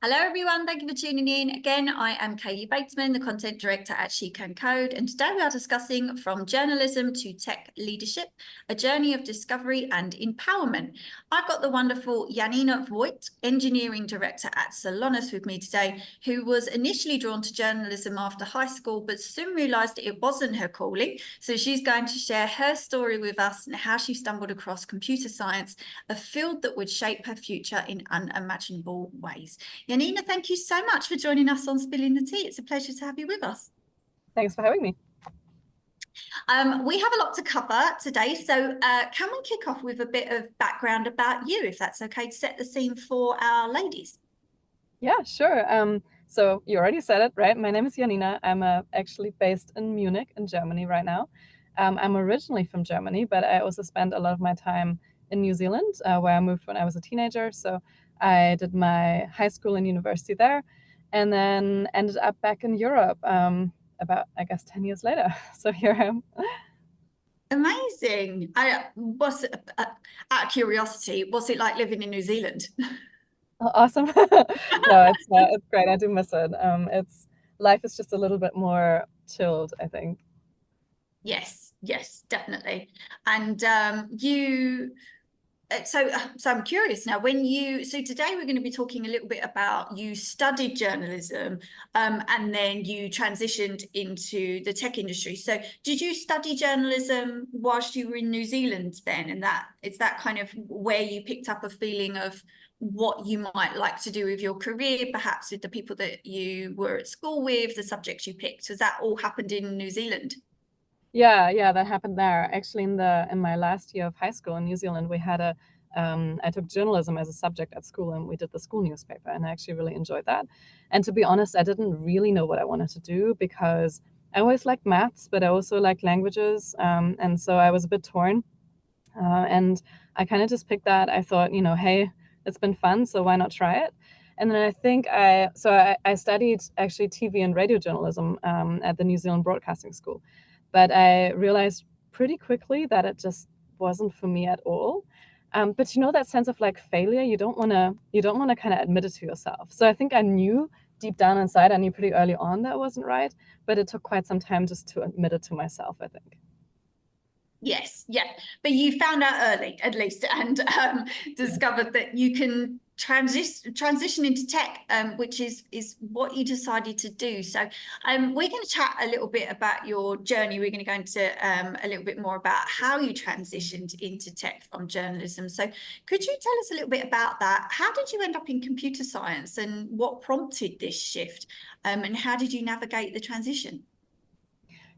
Hello everyone, thank you for tuning in. Again, I am Kaylee Batesman, the content director at She Can Code, and today we are discussing From Journalism to Tech Leadership, a journey of discovery and empowerment. I've got the wonderful Janina Voigt, engineering director at Celonis with me today, who was initially drawn to journalism after high school, but soon realised it wasn't her calling. So she's going to share her story with us and how she stumbled across computer science, a field that would shape her future in unimaginable ways. Janina, thank you so much for joining us on Spilling the Tea. It's a pleasure to have you with us. Thanks for having me. We have a lot to cover today, so can we kick off with a bit of background about you, if that's okay, to set the scene for our ladies? Yeah, sure. So you already said it, right? My name is Janina. I'm actually based in Munich in Germany right now. I'm originally from Germany, but I also spent a lot of my time in New Zealand, where I moved when I was a teenager. So I did my high school and university there, and then ended up back in Europe about, I guess, 10 years later. So here I am. Amazing. Out of curiosity, what's it like living in New Zealand? Oh, awesome. No, it's great. I do miss it. It's life is just a little bit more chilled, I think. Yes, definitely. And so I'm curious now, so today we're going to be talking a little bit about you studied journalism and then you transitioned into the tech industry. So did you study journalism whilst you were in New Zealand then? And is that kind of where you picked up a feeling of what you might like to do with your career, perhaps with the people that you were at school with, the subjects you picked? Has that all happened in New Zealand? Yeah, that happened there. Actually, in my last year of high school in New Zealand, we had I took journalism as a subject at school, and we did the school newspaper, and I actually really enjoyed that. And to be honest, I didn't really know what I wanted to do because I always liked maths, but I also liked languages, and so I was a bit torn. And I kind of just picked that. I thought, hey, it's been fun, so why not try it? And then I think I studied actually TV and radio journalism at the New Zealand Broadcasting School. But I realized pretty quickly that it just wasn't for me at all. But that sense of like failure, you don't want to kind of admit it to yourself. So I think I knew deep down inside, I knew pretty early on that wasn't right, but it took quite some time just to admit it to myself, I think. Yes, yeah. But you found out early, at least, and discovered that you can transition into tech, which is what you decided to do. So we're going to chat a little bit about your journey. We're going to go into a little bit more about how you transitioned into tech from journalism. So could you tell us a little bit about that? How did you end up in computer science, and what prompted this shift? And how did you navigate the transition?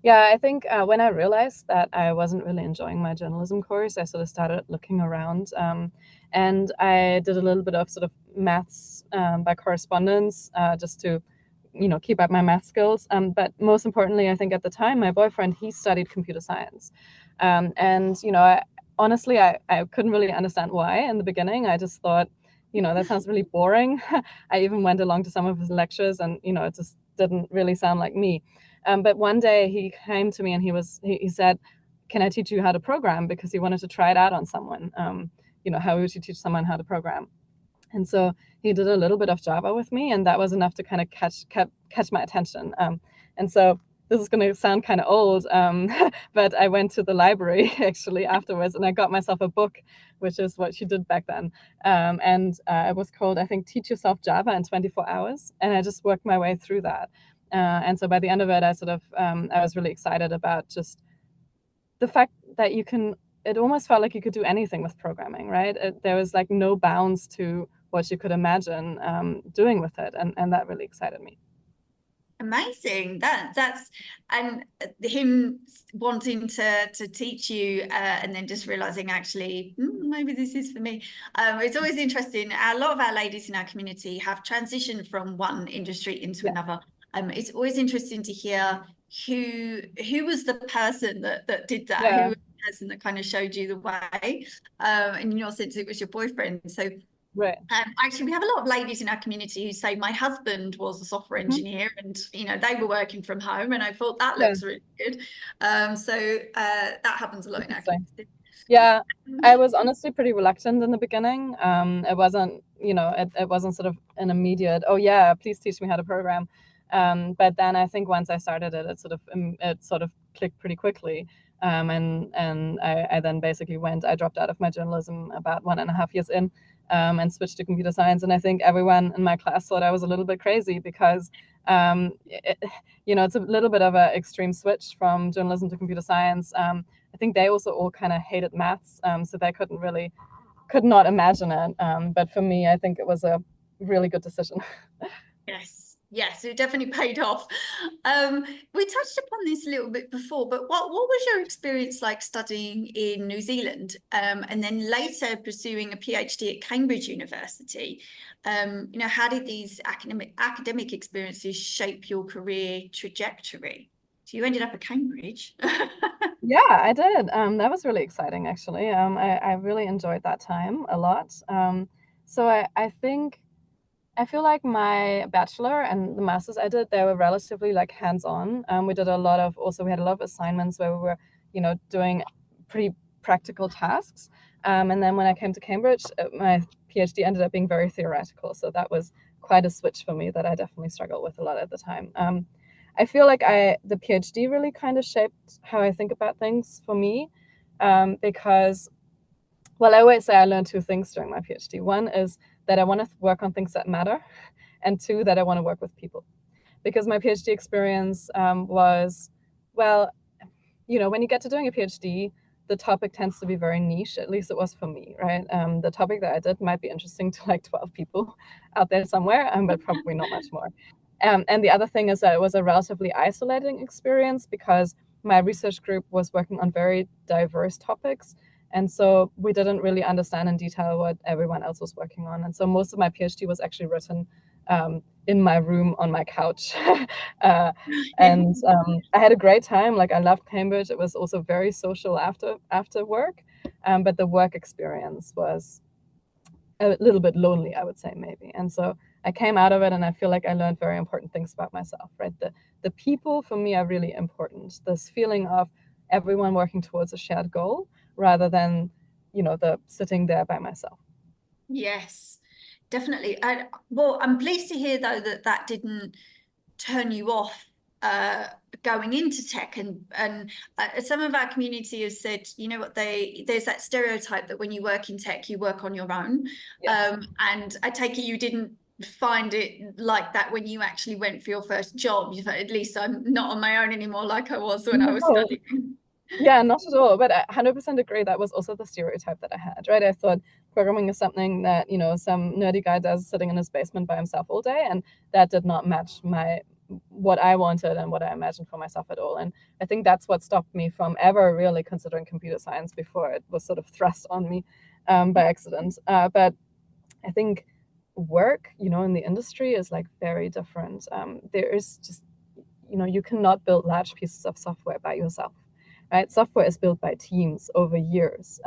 Yeah, I think when I realized that I wasn't really enjoying my journalism course, I sort of started looking around, and I did a little bit of sort of maths by correspondence, just to, keep up my math skills. But most importantly, I think at the time, my boyfriend, he studied computer science, and honestly, I couldn't really understand why in the beginning. I just thought, that sounds really boring. I even went along to some of his lectures, and it just didn't really sound like me. But one day he came to me and he said, "Can I teach you how to program?" Because he wanted to try it out on someone. How would you teach someone how to program? And so he did a little bit of Java with me, and that was enough to kind of catch my attention. And so this is going to sound kind of old, but I went to the library actually afterwards, and I got myself a book, which is what she did back then. And it was called, I think, Teach Yourself Java in 24 Hours. And I just worked my way through that. And so by the end of it, I was really excited about just the fact that it almost felt like you could do anything with programming, right? There was like no bounds to what you could imagine doing with it. And that really excited me. Amazing. That's and him wanting to teach you and then just realizing actually maybe this is for me. It's always interesting. A lot of our ladies in our community have transitioned from one industry into another. It's always interesting to hear who was the person that did that, who was the person that kind of showed you the way. And in your sense, it was your boyfriend. So right. Actually, we have a lot of ladies in our community who say my husband was a software engineer, and they were working from home, and I thought that looks really good. So that happens a lot in our community. Yeah, I was honestly pretty reluctant in the beginning. It wasn't, it wasn't sort of an immediate, oh yeah, please teach me how to program. But then I think once I started it, it sort of clicked pretty quickly. And I then basically I dropped out of my journalism about 1.5 years in, and switched to computer science. And I think everyone in my class thought I was a little bit crazy because, it's a little bit of an extreme switch from journalism to computer science. I think they also all kind of hated maths, so they could not imagine it. But for me, I think it was a really good decision. Yes, yes, it definitely paid off. We touched upon this a little bit before, but what was your experience like studying in New Zealand, and then later pursuing a PhD at Cambridge University? How did these academic experiences shape your career trajectory? So you ended up at Cambridge. Yeah, I did. That was really exciting, actually. I really enjoyed that time a lot. So I feel like my bachelor and the masters I did, they were relatively like hands-on. We had a lot of assignments where we were, doing pretty practical tasks. And then when I came to Cambridge, my PhD ended up being very theoretical. So that was quite a switch for me that I definitely struggled with a lot at the time. I feel like the PhD really kind of shaped how I think about things for me, because, well, I always say I learned two things during my PhD. One is that I want to work on things that matter, and two, that I want to work with people. Because my PhD experience was, well, when you get to doing a PhD, the topic tends to be very niche. At least it was for me, right? The topic that I did might be interesting to like 12 people out there somewhere, but probably not much more. And the other thing is that it was a relatively isolating experience because my research group was working on very diverse topics. And so we didn't really understand in detail what everyone else was working on. And so most of my PhD was actually written in my room on my couch. And I had a great time. Like, I loved Cambridge. It was also very social after work. But the work experience was a little bit lonely, I would say, maybe. And so I came out of it and I feel like I learned very important things about myself, right? The people for me are really important. This feeling of everyone working towards a shared goal rather than, the sitting there by myself. Yes, definitely. Well, I'm pleased to hear though that didn't turn you off going into tech, and some of our community has said, you know what, there's that stereotype that when you work in tech, you work on your own. Yes. And I take it you didn't find it like that when you actually went for your first job. You thought, at least I'm not on my own anymore like I was when I was No. studying. Yeah, not at all. But I 100% agree. That was also the stereotype that I had, right? I thought programming is something that, some nerdy guy does sitting in his basement by himself all day. And that did not match what I wanted and what I imagined for myself at all. And I think that's what stopped me from ever really considering computer science before it was sort of thrust on me by accident. But I think work, in the industry is like very different. There is just, you cannot build large pieces of software by yourself, right? Software is built by teams over years.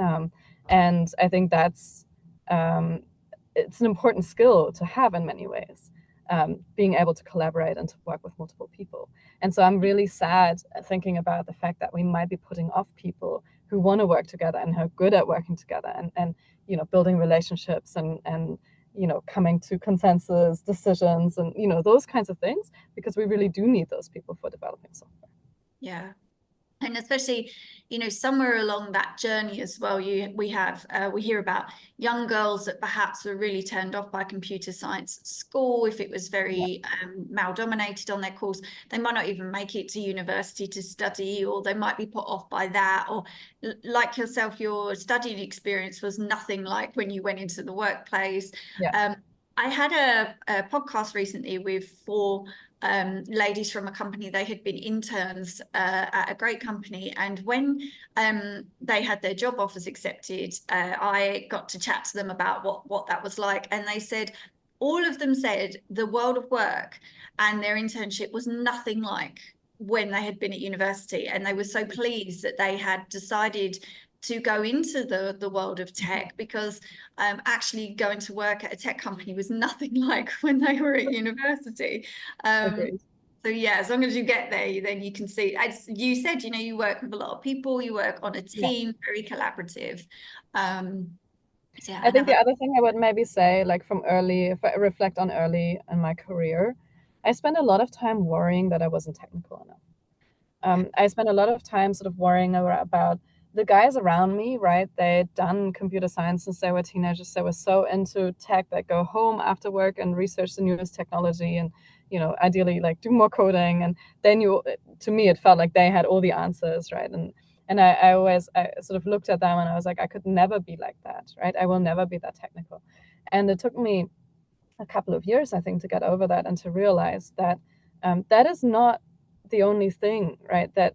And I think it's an important skill to have in many ways, being able to collaborate and to work with multiple people. And so I'm really sad thinking about the fact that we might be putting off people who want to work together and who are good at working together and building relationships and coming to consensus decisions and those kinds of things, because we really do need those people for developing software. Yeah. And especially, somewhere along that journey as well, we hear about young girls that perhaps were really turned off by computer science at school. If it was very male dominated on their course, they might not even make it to university to study, or they might be put off by that. Or like yourself, your studying experience was nothing like when you went into the workplace. Yeah. I had a podcast recently with four ladies from a company. They had been interns at a great company, and when they had their job offers accepted, I got to chat to them about what that was like, and they said, all of them said the world of work and their internship was nothing like when they had been at university, and they were so pleased that they had decided to go into the world of tech, because actually going to work at a tech company was nothing like when they were at university. Agreed. So yeah, as long as you get there, then you can see. As you said, you know, you work with a lot of people, you work on a Yeah. team, very collaborative. So yeah, I I think never. the other thing I would maybe say, like from early, if I reflect on early in my career, I spent a lot of time worrying that I wasn't technical enough. Yeah, I spent a lot of time sort of worrying about the guys around me, right? They'd done computer science since they were teenagers. They were so into tech that go home after work and research the newest technology and, ideally like do more coding. And then to me, it felt like they had all the answers, right? And I sort of looked at them and I was like, I could never be like that, right? I will never be that technical. And it took me a couple of years, I think, to get over that and to realize that that is not the only thing, right? That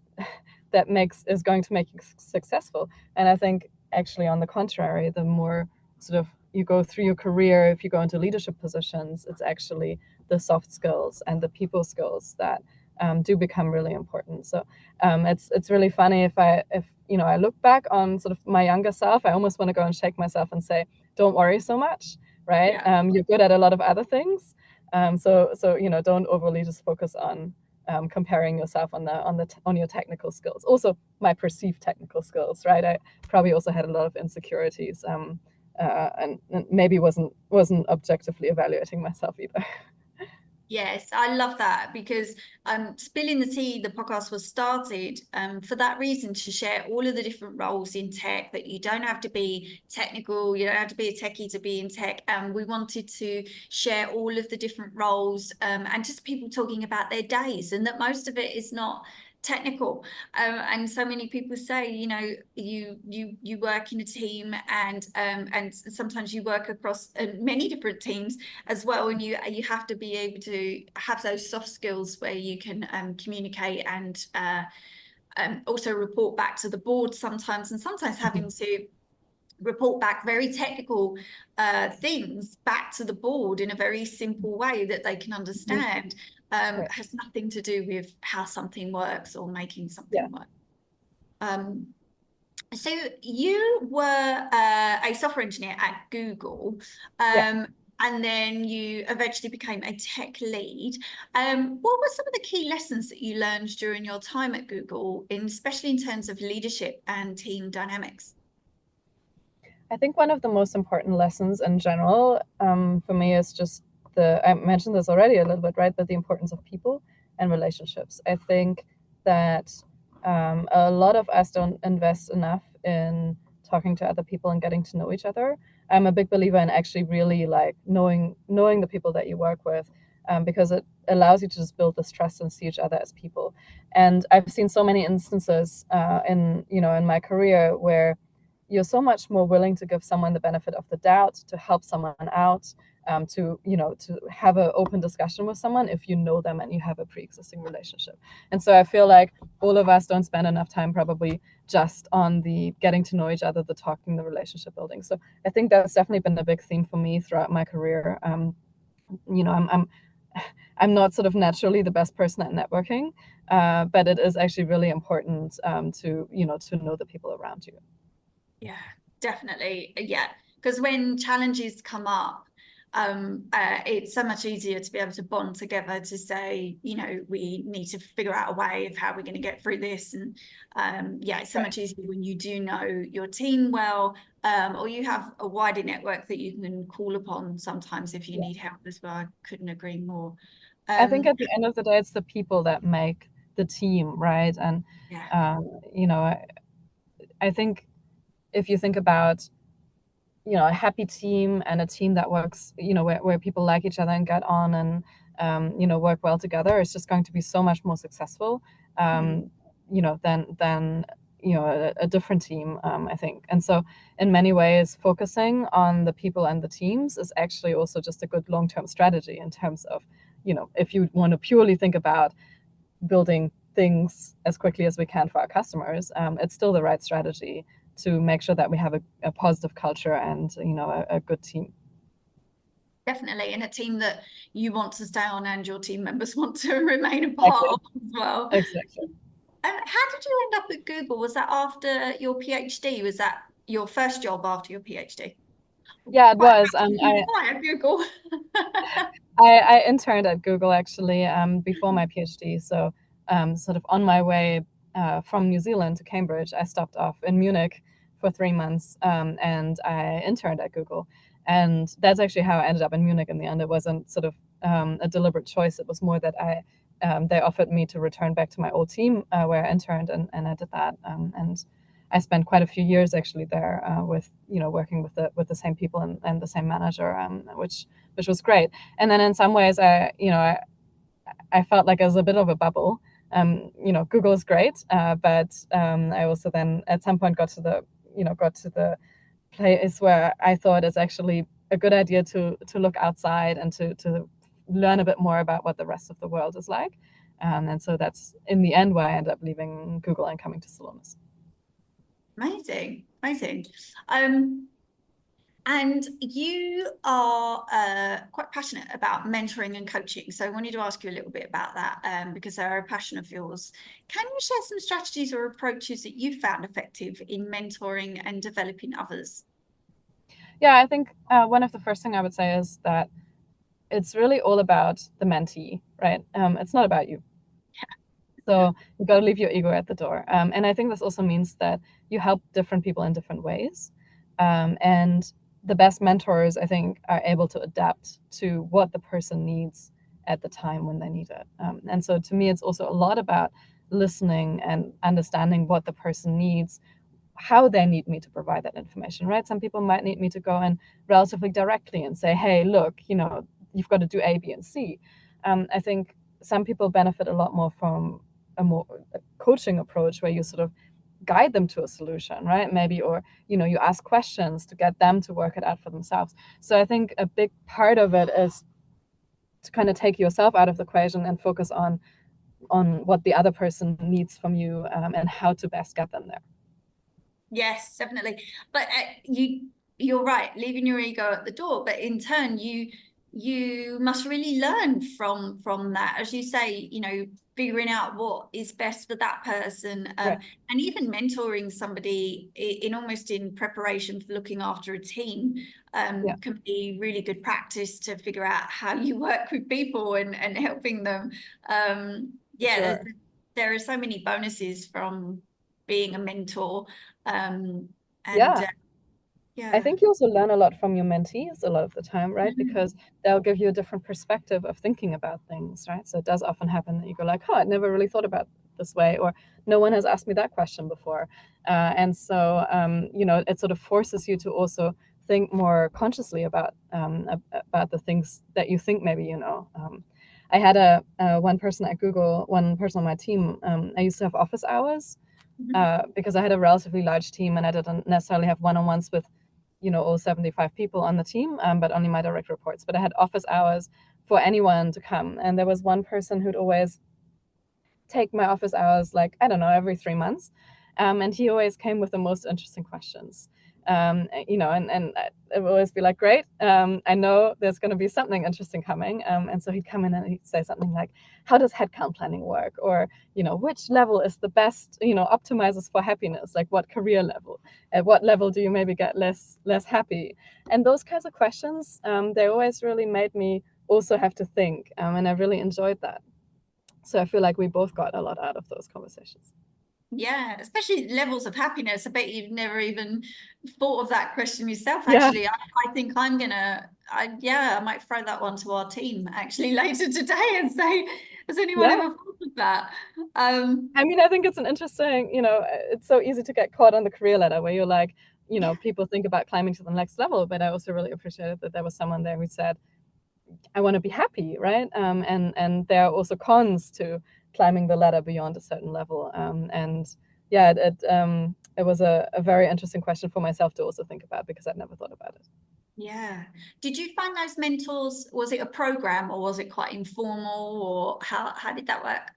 is going to make you successful. And I think actually, on the contrary, the more sort of you go through your career, if you go into leadership positions, it's actually the soft skills and the people skills that do become really important. So it's really funny if I look back on sort of my younger self, I almost want to go and shake myself and say, don't worry so much, right? yeah. You're good at a lot of other things. So don't overly just focus on comparing yourself on your technical skills. Also, my perceived technical skills, right? I probably also had a lot of insecurities, and maybe wasn't objectively evaluating myself either. Yes, I love that because Spilling the Tea, the podcast was started for that reason, to share all of the different roles in tech, that you don't have to be technical, you don't have to be a techie to be in tech. And we wanted to share all of the different roles and just people talking about their days, and that most of it is not technical. And so many people say, you know, you work in a team, and sometimes you work across many different teams as well, and you have to be able to have those soft skills where you can communicate and also report back to the board sometimes, and sometimes having to report back very technical things back to the board in a very simple way that they can understand, Right. has nothing to do with how something works or making Yeah. something work. Um, so you were a software engineer at Google, Yeah. and then you eventually became a tech lead. What were some of the key lessons that you learned during your time at Google, especially in terms of leadership and team dynamics? I think one of the most important lessons in general for me is just I mentioned this already a little bit, right? But the importance of people and relationships. I think that a lot of us don't invest enough in talking to other people and getting to know each other. I'm a big believer in actually really like knowing the people that you work with, because it allows you to just build this trust and see each other as people. And I've seen so many instances in my career where you're so much more willing to give someone the benefit of the doubt, to help someone out, to have an open discussion with someone if you know them and you have a pre-existing relationship. And so I feel like all of us don't spend enough time probably just on the getting to know each other, the talking, the relationship building. So I think that's definitely been a big theme for me throughout my career. I'm not sort of naturally the best person at networking, but it is actually really important to know the people around you. Yeah, definitely. Yeah, because when challenges come up, it's so much easier to be able to bond together to say, you know, we need to figure out a way of how we're going to get through this. And yeah, it's so Right. much easier when you do know your team well, or you have a wider network that you can call upon sometimes if you Yeah. need help as well. I couldn't agree more. I think Um, at the end of the day, it's the people that make the team, right? And yeah, um, you know, I, I think if you think about a happy team and a team that works, where people like each other and get on and work well together, it's just going to be so much more successful, mm, than a different team, I think. And so in many ways, focusing on the people and the teams is actually also just a good long-term strategy in terms of, if you want to purely think about building things as quickly as we can for our customers, it's still the right strategy to make sure that we have a positive culture and a good team. definitely. And a team that you want to stay on and your team members want to remain a part Exactly. of as well. Exactly. And how did you end up at Google? Was that after your PhD? Was that your first job after your PhD? Yeah, it Quite was. a I fire, Google. I interned at Google actually before my PhD. So sort of on my way from New Zealand to Cambridge, I stopped off in Munich for 3 months and I interned at Google. And that's actually how I ended up in Munich in the end. It wasn't sort of a deliberate choice. It was more that they offered me to return back to my old team where I interned, and I did that. And I spent quite a few years actually there with working with the same people and the same manager, which was great. And then in some ways, I felt like it was a bit of a bubble. Google is great, but I also then at some point got to the place where I thought it's actually a good idea to look outside and to learn a bit more about what the rest of the world is like. And so that's in the end why I ended up leaving Google and coming to Celonis. Amazing, amazing. And you are quite passionate about mentoring and coaching. So I wanted to ask you a little bit about that because they're a passion of yours. Can you share some strategies or approaches that you found effective in mentoring and developing others? Yeah, I think one of the first thing I would say is that it's really all about the mentee, right? It's not about you. So you got to leave your ego at the door. And I think this also means that you help different people in different ways. And the best mentors, I think, are able to adapt to what the person needs at the time when they need it. And so to me, it's also a lot about listening and understanding what the person needs, how they need me to provide that information, right? Some people might need me to go in relatively directly and say, hey, look, you've got to do A, B, and C. I think some people benefit a lot more from a more coaching approach where you sort of guide them to a solution, right? Maybe, or you ask questions to get them to work it out for themselves. So I think a big part of it is to kind of take yourself out of the equation and focus on what the other person needs from you and how to best get them there. Yes, definitely. But you're right, leaving your ego at the door. But in turn, you must really learn from that, as you say. Figuring out what is best for that person, Right. and even mentoring somebody in preparation for looking after a team, Yeah. can be really good practice to figure out how you work with people and helping them. Yeah, Sure. there are so many bonuses from being a mentor. Um, and Yeah. I yeah. think you also learn a lot from your mentees a lot of the time, right? Because they'll give you a different perspective of thinking about things, right? So it does often happen that you go like, oh, I never really thought about it this way, or no one has asked me that question before. And so, it sort of forces you to also think more consciously about the things that you think maybe you know. I had one person at Google, one person on my team. I used to have office hours because I had a relatively large team and I didn't necessarily have one-on-ones with all 75 people on the team, but only my direct reports. But I had office hours for anyone to come. And there was one person who'd always take my office hours, like, I don't know, every 3 months. And he always came with the most interesting questions. And it would always be like, great, I know there's going to be something interesting coming. And so he'd come in and he'd say something like, how does headcount planning work? Or, which level is the best, optimizes for happiness? Like what career level? At what level do you maybe get less happy? And those kinds of questions, they always really made me also have to think. And I really enjoyed that. So I feel like we both got a lot out of those conversations. Yeah, especially levels of happiness. I bet you've never even thought of that question yourself, Yeah, actually. I think I might throw that one to our team actually later today and say, has anyone yeah. ever thought of that? I mean, I think it's an interesting, it's so easy to get caught on the career ladder where you're like, Yeah, people think about climbing to the next level, but I also really appreciated that there was someone there who said, I want to be happy, right? And there are also cons to climbing the ladder beyond a certain level. And yeah, it was a very interesting question for myself to also think about because I'd never thought about it. yeah. Did you find those mentors, was it a program or was it quite informal, or how did that work?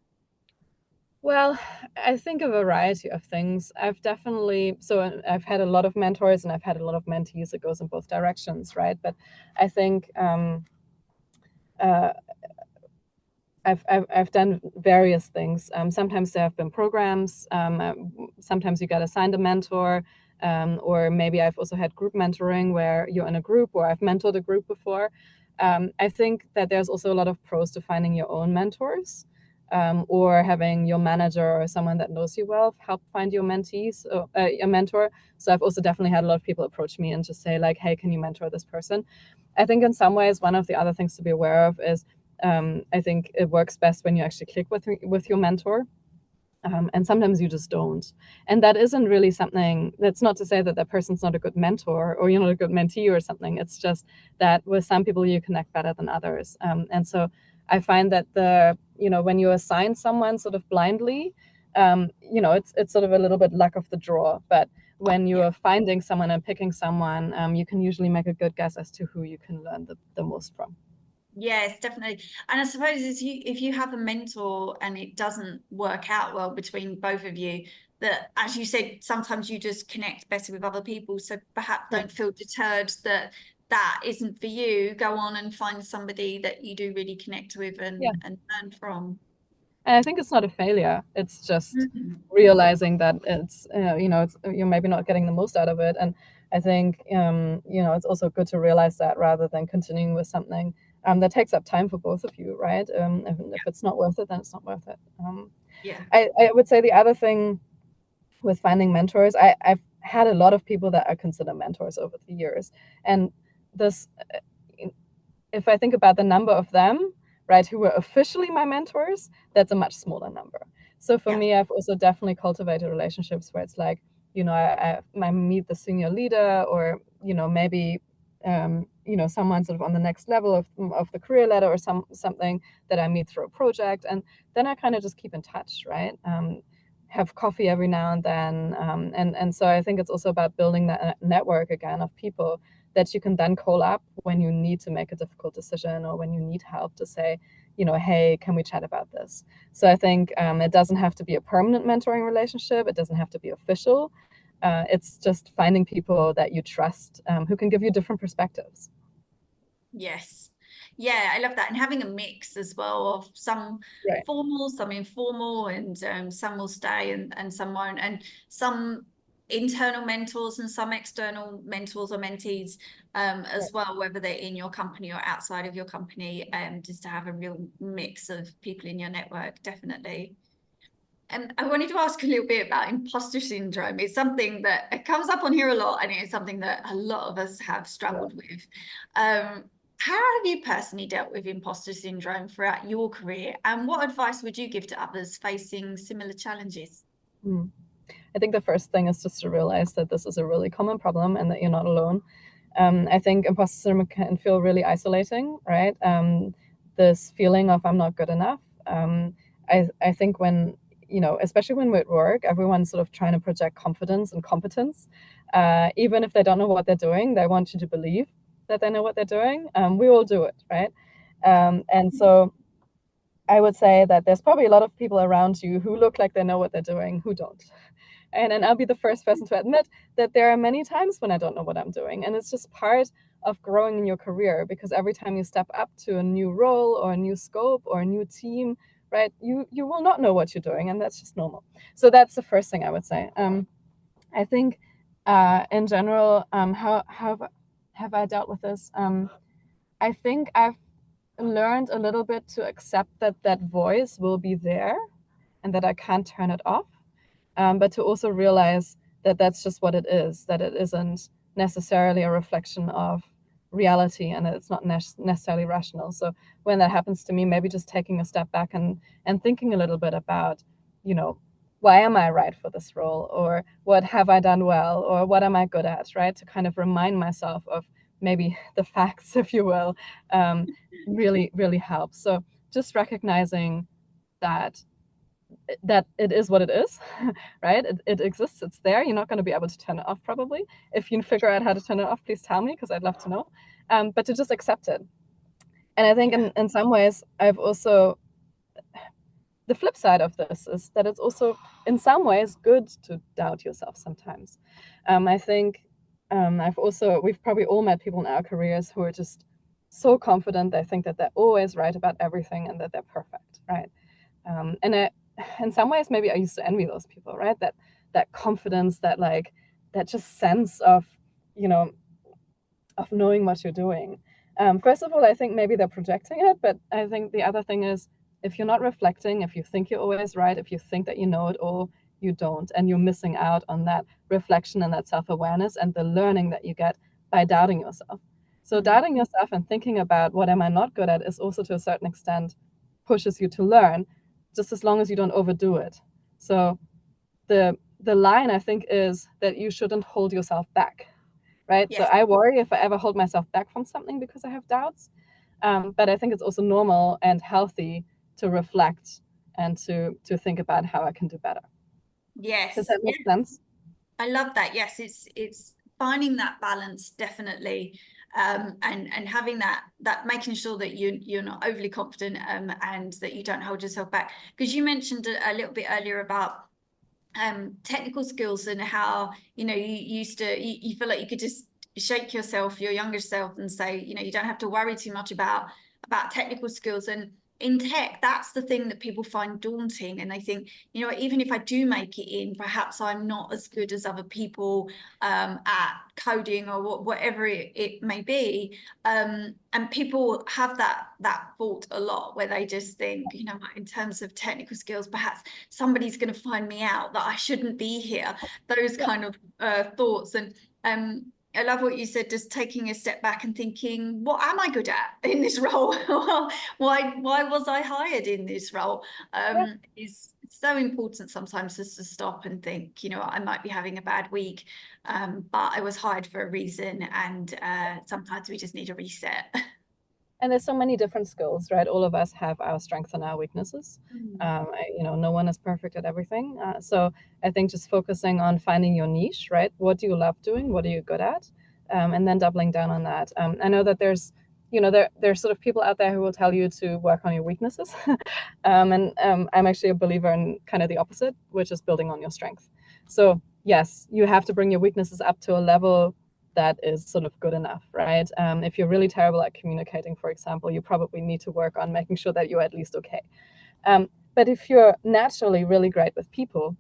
Well, I think a variety of things. I've had a lot of mentors and I've had a lot of mentees. It goes in both directions, right? But I think uh, I've done various things. Sometimes there have been programs. Sometimes you get assigned a mentor, or maybe I've also had group mentoring where you're in a group, or I've mentored a group before. I think that there's also a lot of pros to finding your own mentors, or having your manager or someone that knows you well help find your mentees or a mentor. So I've also definitely had a lot of people approach me and just say like, hey, can you mentor this person? I think in some ways, one of the other things to be aware of is I think it works best when you actually click with your mentor. And sometimes you just don't. And that isn't really something, that's not to say that that person's not a good mentor or you're not a good mentee or something. It's just that with some people you connect better than others. And so I find that when you assign someone sort of blindly, it's sort of a little bit luck of the draw. But when you are finding someone and picking someone, you can usually make a good guess as to who you can learn the most from. Yes, definitely. And I suppose if you have a mentor and it doesn't work out well between both of you, that, as you said, sometimes you just connect better with other people. So perhaps don't feel deterred that that isn't for you. Go on and find somebody that you do really connect with and learn from. And I think it's not a failure. It's just realizing that you're maybe not getting the most out of it. And I think, it's also good to realize that rather than continuing with something that takes up time for both of you, right? If it's not worth it, then it's not worth it. I would say the other thing with finding mentors, I've had a lot of people that I consider mentors over the years. And this, if I think about the number of them, right, who were officially my mentors, that's a much smaller number. So for me, I've also definitely cultivated relationships where it's like, I meet the senior leader, or maybe someone sort of on the next level of the career ladder, or something that I meet through a project, and then I kind of just keep in touch, right? Have coffee every now and then, and so I think it's also about building that network again of people that you can then call up when you need to make a difficult decision or when you need help to say, hey, can we chat about this? So I think it doesn't have to be a permanent mentoring relationship. It doesn't have to be official. It's just finding people that you trust, who can give you different perspectives. Yes. Yeah, I love that. And having a mix as well of some formal, some informal, and some will stay and some won't. And some internal mentors and some external mentors or mentees as well, whether they're in your company or outside of your company, just to have a real mix of people in your network, definitely. And I wanted to ask a little bit about imposter syndrome. It's something that it comes up on here a lot, and it's something that a lot of us have struggled with. How have you personally dealt with imposter syndrome throughout your career, and what advice would you give to others facing similar challenges? I think the first thing is just to realize that this is a really common problem and that you're not alone. I think imposter syndrome can feel really isolating, right? This feeling of I'm not good enough. I think when, especially when we're at work, everyone's sort of trying to project confidence and competence. Even if they don't know what they're doing, they want you to believe that they know what they're doing. We all do it, right? And so I would say that there's probably a lot of people around you who look like they know what they're doing, who don't. And I'll be the first person to admit that there are many times when I don't know what I'm doing. And it's just part of growing in your career, because every time you step up to a new role or a new scope or a new team, right, you will not know what you're doing, and that's just normal. So that's the first thing I would say. I think in general, how have I dealt with this? I think I've learned a little bit to accept that voice will be there and that I can't turn it off. But to also realize that that's just what it is, that it isn't necessarily a reflection of reality, and it's not necessarily rational. So when that happens to me, maybe just taking a step back and thinking a little bit about, why am I right for this role, or what have I done well, or what am I good at, right? To kind of remind myself of maybe the facts, if you will, really, really helps. So just recognizing that it is what it is, right? It exists, it's there. You're not going to be able to turn it off probably. If you figure out how to turn it off, please tell me, because I'd love to know. But to just accept it. And I think in some ways, I've also, the flip side of this is that it's also in some ways good to doubt yourself sometimes. I think we've probably all met people in our careers who are just so confident. They think that they're always right about everything and that they're perfect, right? And in some ways, maybe I used to envy those people, right? That confidence, that just sense of, of knowing what you're doing. First of all, I think maybe they're projecting it, but I think the other thing is if you're not reflecting, if you think you're always right, if you think that you know it all, you don't, and you're missing out on that reflection and that self-awareness and the learning that you get by doubting yourself. So doubting yourself and thinking about what am I not good at is also to a certain extent pushes you to learn, just as long as you don't overdo it. So the line I think is that you shouldn't hold yourself back, right? So Yes. I worry if I ever hold myself back from something because I have doubts. But I think it's also normal and healthy to reflect and to think about how I can do better. Does Yes. that make sense? I love that. Yes, it's finding that balance definitely, and having that making sure that you're not overly confident, and that you don't hold yourself back. Because you mentioned a little bit earlier about technical skills and how you used to you feel like you could just shake yourself, your younger self, and say you don't have to worry too much about technical skills. And in tech, that's the thing that people find daunting, and they think, even if I do make it in, perhaps I'm not as good as other people at coding or whatever it may be. And people have that thought a lot, where they just think, in terms of technical skills, perhaps somebody's going to find me out, that I shouldn't be here. Those Yeah. kind of thoughts. And I love what you said, just taking a step back and thinking, what am I good at in this role? why was I hired in this role? Yeah. Is so important sometimes, just to stop and think, I might be having a bad week, but I was hired for a reason, and sometimes we just need a reset. And there's so many different skills, right? All of us have our strengths and our weaknesses. No one is perfect at everything. So I think just focusing on finding your niche, right? What do you love doing? What are you good at? And then doubling down on that. I know that there's sort of people out there who will tell you to work on your weaknesses. And I'm actually a believer in kind of the opposite, which is building on your strength. So yes, you have to bring your weaknesses up to a level that is sort of good enough, right? If you're really terrible at communicating, for example, you probably need to work on making sure that you're at least okay. But if you're naturally really great with people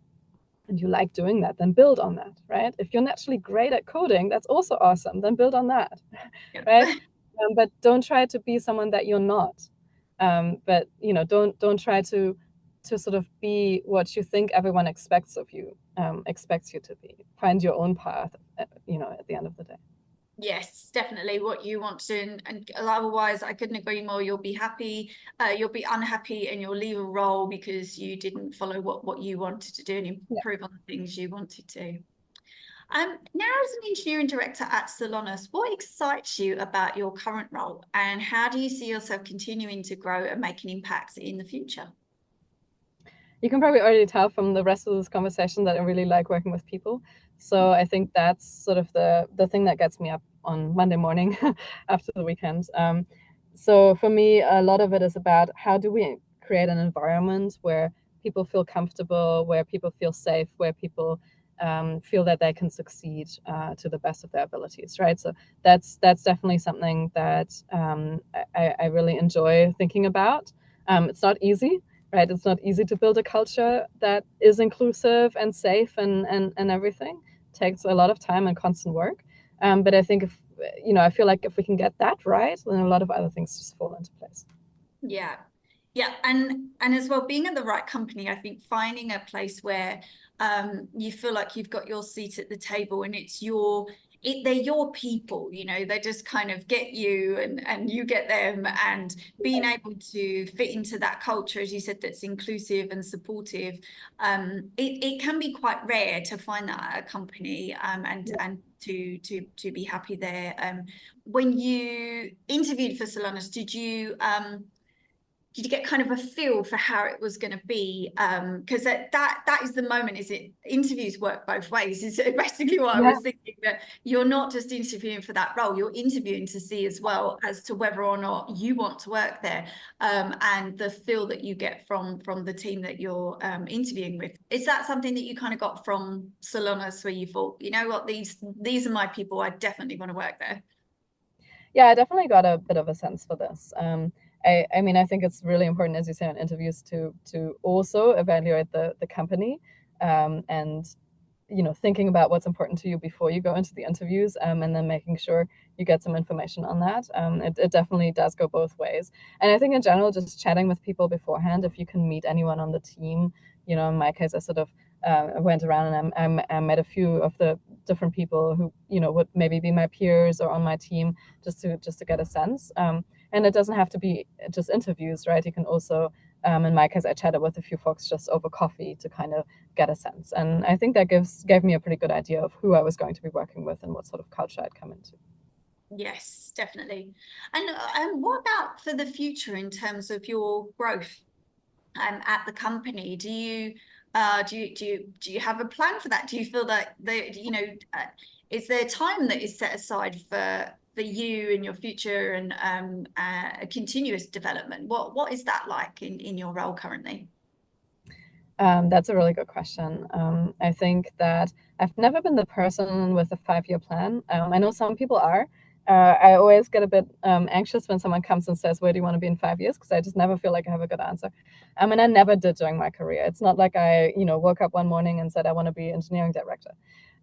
and you like doing that, then build on that, right? If you're naturally great at coding, that's also awesome. Then build on that, right? But don't try to be someone that you're not. But don't try to sort of be what you think everyone expects of you, expects you to be. Find your own path, at the end of the day. Yes, definitely what you want to do. And otherwise, I couldn't agree more. You'll be happy, you'll be unhappy, and you'll leave a role because you didn't follow what you wanted to do and Yeah. improve on the things you wanted to. Now, as an engineering director at Celonis, what excites you about your current role, and how do you see yourself continuing to grow and make an impact in the future? You can probably already tell from the rest of this conversation that I really like working with people. So I think that's sort of the thing that gets me up on Monday morning after the weekend. So for me, a lot of it is about how do we create an environment where people feel comfortable, where people feel safe, where people feel that they can succeed to the best of their abilities, right? So that's definitely something that I really enjoy thinking about. It's not easy, right? It's not easy to build a culture that is inclusive and safe and everything. It takes a lot of time and constant work. But I think I feel like if we can get that right, then a lot of other things just fall into place. Yeah. Yeah, and as well, being at the right company, I think finding a place where you feel like you've got your seat at the table, and they're your people, they just kind of get you, and you get them, and being able to fit into that culture, as you said, that's inclusive and supportive. It can be quite rare to find that at a company, and to be happy there. When you interviewed for Celonis, did you get kind of a feel for how it was going to be? Because that is the moment, is it? Interviews work both ways. Is basically what I Yeah. was thinking, that you're not just interviewing for that role, you're interviewing to see as well as to whether or not you want to work there, and the feel that you get from the team that you're interviewing with. Is that something that you kind of got from Celonis, where you thought, you know what, these are my people, I definitely want to work there? Yeah, I definitely got a bit of a sense for this. I mean, I think it's really important, as you say, in interviews to also evaluate the company, and thinking about what's important to you before you go into the interviews, and then making sure you get some information on that. It definitely does go both ways. And I think in general, just chatting with people beforehand, if you can meet anyone on the team, in my case, I sort of went around and I met a few of the different people who, would maybe be my peers or on my team, just to get a sense. And it doesn't have to be just interviews, right? You can also, in my case, I chatted with a few folks just over coffee to kind of get a sense. And I think that gave me a pretty good idea of who I was going to be working with and what sort of culture I'd come into. Yes, definitely. And what about for the future in terms of your growth at the company? Do you have a plan for that? Do you feel that is there time that is set aside for you and your future and a continuous development? What is that like in your role currently? That's a really good question. I think that I've never been the person with a 5-year plan. I know some people are. I always get a bit anxious when someone comes and says, "Where do you want to be in 5 years?" Because I just never feel like I have a good answer. And I never did during my career. It's not like I, woke up one morning and said, "I want to be engineering director."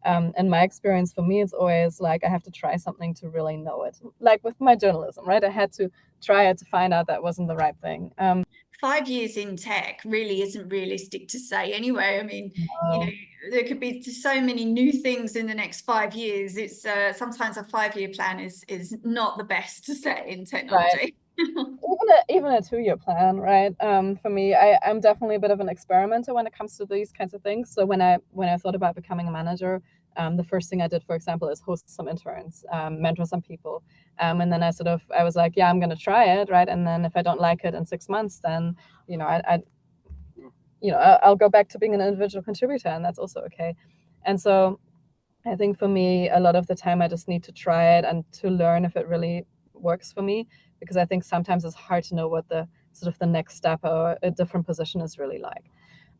And my experience for me, it's always like I have to try something to really know it. Like with my journalism, right? I had to try it to find out that wasn't the right thing. 5 years in tech really isn't realistic to say anyway. I mean, Um, there could be so many new things in the next 5 years. It's sometimes a 5-year plan is not the best to set in right. technology. Even a 2-year plan, right? For me, I'm definitely a bit of an experimenter when it comes to these kinds of things. So when I thought about becoming a manager, the first thing I did, for example, is host some interns, mentor some people, and then I was like, yeah, I'm going to try it, right? And then if I don't like it in 6 months, then I'll go back to being an individual contributor, and that's also okay. And so I think for me, a lot of the time I just need to try it and to learn if it really works for me, because I think sometimes it's hard to know what the sort of the next step or a different position is really like.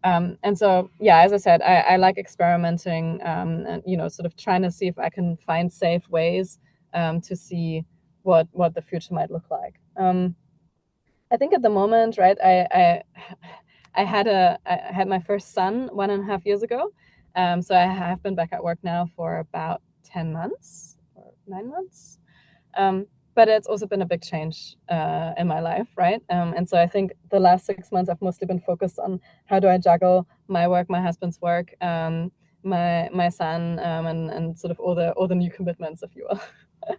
And so, yeah, as I said, I like experimenting, and sort of trying to see if I can find safe ways to see what the future might look like. I think at the moment, right, I had my first son 1.5 years ago. So I have been back at work now for about 10 months or 9 months. But it's also been a big change in my life, right? And so I think the last 6 months I've mostly been focused on how do I juggle my work, my husband's work, my son, and sort of all the new commitments, if you will.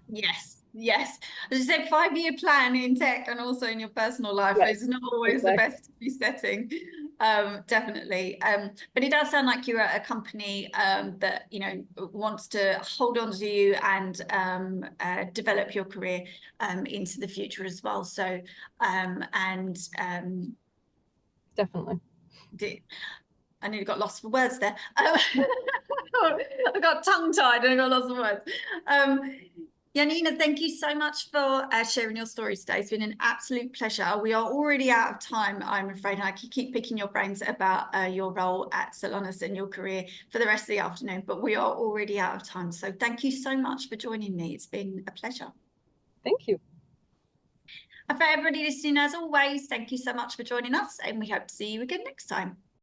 Yes, yes. As I said, 5-year plan in tech and also in your personal life Right, is not always the exactly. best to be setting. Definitely. But it does sound like you're at a company that wants to hold on to you and develop your career into the future as well. So Definitely. I nearly got lost for words there. I got tongue-tied and I got lost for words. Janina, thank you so much for sharing your story today. It's been an absolute pleasure. We are already out of time, I'm afraid. And I could keep picking your brains about your role at Celonis and your career for the rest of the afternoon, but we are already out of time. So thank you so much for joining me. It's been a pleasure. Thank you. And for everybody listening, as always, thank you so much for joining us, and we hope to see you again next time.